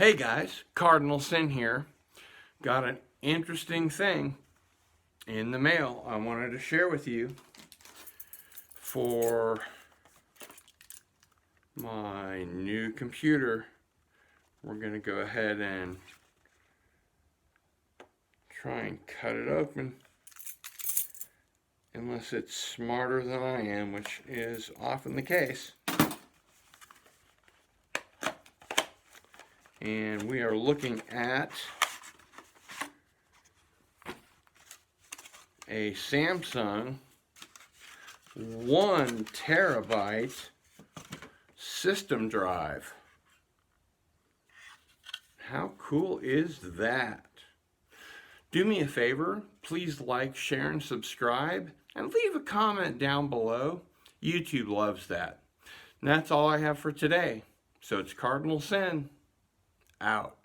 Hey guys, Cardinal here. Got an interesting thing in the mail I wanted to share with you for my new computer. We're going to go ahead and try and cut it open, unless it's smarter than I am, which is often the case. And we are looking at a Samsung 1 terabyte system drive. How cool is that? Do me a favor, please like, share, and subscribe, and leave a comment down below. YouTube loves that. And that's all I have for today. So it's Cardinal out.